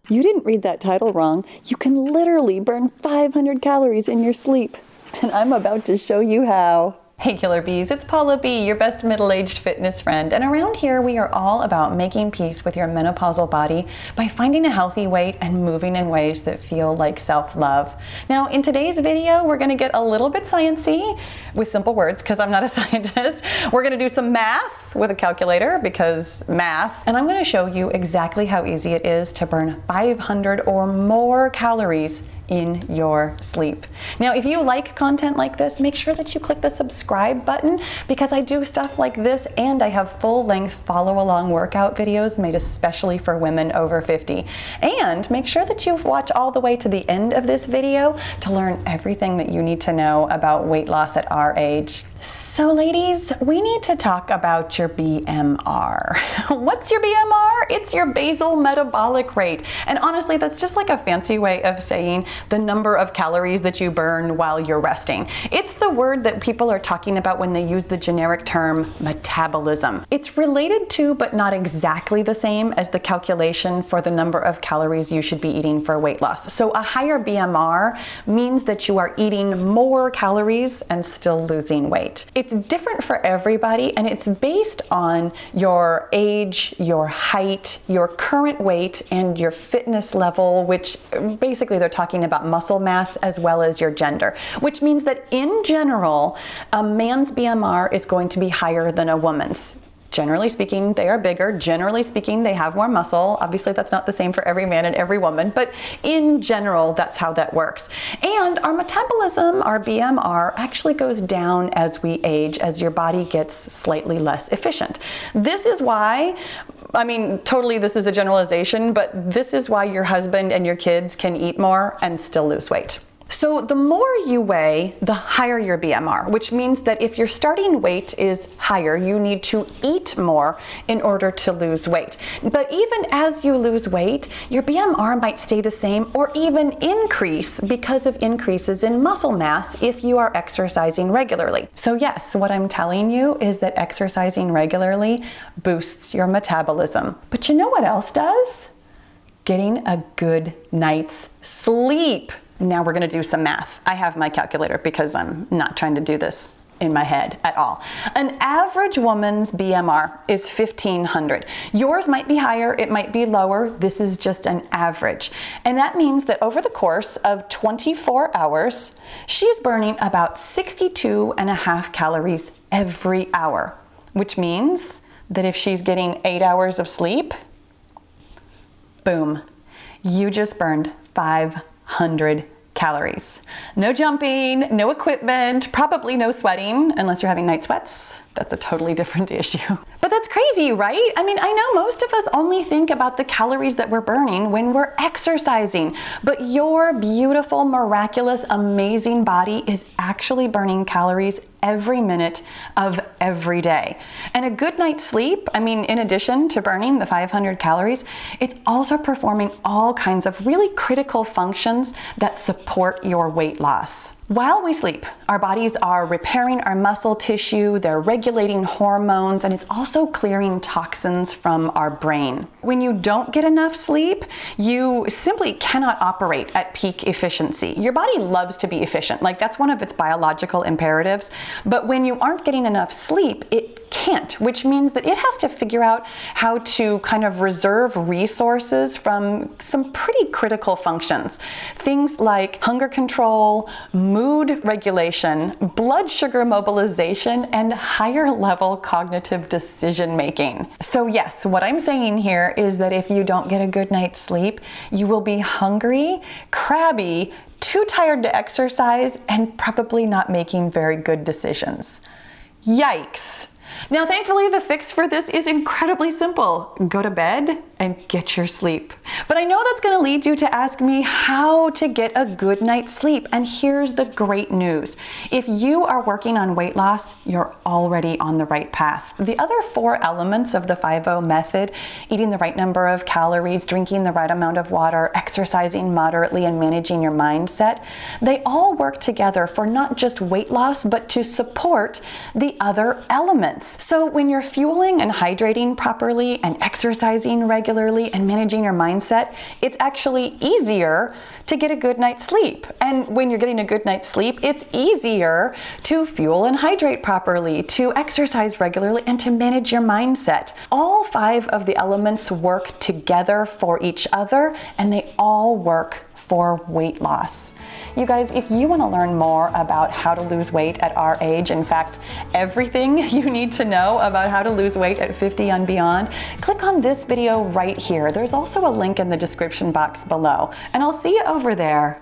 You didn't read that title wrong. You can literally burn 500 calories in your sleep. And I'm about to show you how. Hey Killer Bees, it's Pahla B, your best middle-aged fitness friend. And around here we are all about making peace with your menopausal body by finding a healthy weight and moving in ways that feel like self-love. Now in today's video, we're gonna get a little bit sciencey with simple words because I'm not a scientist. We're gonna do some math with a calculator because math. And I'm gonna show you exactly how easy it is to burn 500 or more calories in your sleep. Now, if you like content like this, make sure that you click the subscribe button because I do stuff like this and I have full-length follow-along workout videos made especially for women over 50. And make sure that you watch all the way to the end of this video to learn everything that you need to know about weight loss at our age. So ladies, we need to talk about your BMR. What's your BMR? It's your basal metabolic rate. And honestly, that's just like a fancy way of saying the number of calories that you burn while you're resting. It's the word that people are talking about when they use the generic term metabolism. It's related to, but not exactly the same as the calculation for the number of calories you should be eating for weight loss. So a higher BMR means that you are eating more calories and still losing weight. It's different for everybody and it's based on your age, your height, your current weight, and your fitness level, which basically they're talking about muscle mass as well as your gender, which means that in general, a man's BMR is going to be higher than a woman's. Generally speaking, they are bigger. Generally speaking, they have more muscle. Obviously, that's not the same for every man and every woman, but in general, that's how that works. And our metabolism, our BMR, actually goes down as we age, as your body gets slightly less efficient. This is why, I mean, totally this is a generalization, but this is why your husband and your kids can eat more and still lose weight. So the more you weigh, the higher your BMR, which means that if your starting weight is higher, you need to eat more in order to lose weight. But even as you lose weight, your BMR might stay the same or even increase because of increases in muscle mass if you are exercising regularly. So yes, what I'm telling you is that exercising regularly boosts your metabolism. But you know what else does? Getting a good night's sleep. Now we're gonna do some math. I have my calculator because I'm not trying to do this in my head at all. An average woman's BMR is 1500. Yours might be higher, it might be lower. This is just an average. And that means that over the course of 24 hours, she is burning about 62.5 calories every hour, which means that if she's getting 8 hours of sleep, boom, you just burned 500 calories. No jumping, no equipment, probably no sweating, unless you're having night sweats. That's a totally different issue. But that's crazy, right? I mean, I know most of us only think about the calories that we're burning when we're exercising, but your beautiful, miraculous, amazing body is actually burning calories every minute of every day. And a good night's sleep, I mean, in addition to burning the 500 calories, it's also performing all kinds of really critical functions that support your weight loss. While we sleep, our bodies are repairing our muscle tissue, they're regulating hormones, and it's also clearing toxins from our brain. When you don't get enough sleep, you simply cannot operate at peak efficiency. Your body loves to be efficient, like that's one of its biological imperatives, but when you aren't getting enough sleep, it can't, which means that it has to figure out how to kind of reserve resources from some pretty critical functions. Things like hunger control, mood regulation, blood sugar mobilization, and higher level cognitive decision making. So yes, what I'm saying here is that if you don't get a good night's sleep, you will be hungry, crabby, too tired to exercise, and probably not making very good decisions. Yikes. Now, thankfully, the fix for this is incredibly simple. Go to bed and get your sleep. But I know that's going to lead you to ask me how to get a good night's sleep. And here's the great news. If you are working on weight loss, you're already on the right path. The other 4 elements of the 5-0 method, eating the right number of calories, drinking the right amount of water, exercising moderately, and managing your mindset, they all work together for not just weight loss, but to support the other elements. elements. So when you're fueling and hydrating properly and exercising regularly and managing your mindset, it's actually easier to get a good night's sleep. And when you're getting a good night's sleep, it's easier to fuel and hydrate properly, to exercise regularly, and to manage your mindset. All 5 of the elements work together for each other, and they all work for weight loss. You guys, if you want to learn more about how to lose weight at our age, in fact, everything you need to know about how to lose weight at 50 and beyond, click on this video right here. There's also a link in the description box below, and I'll see you over there.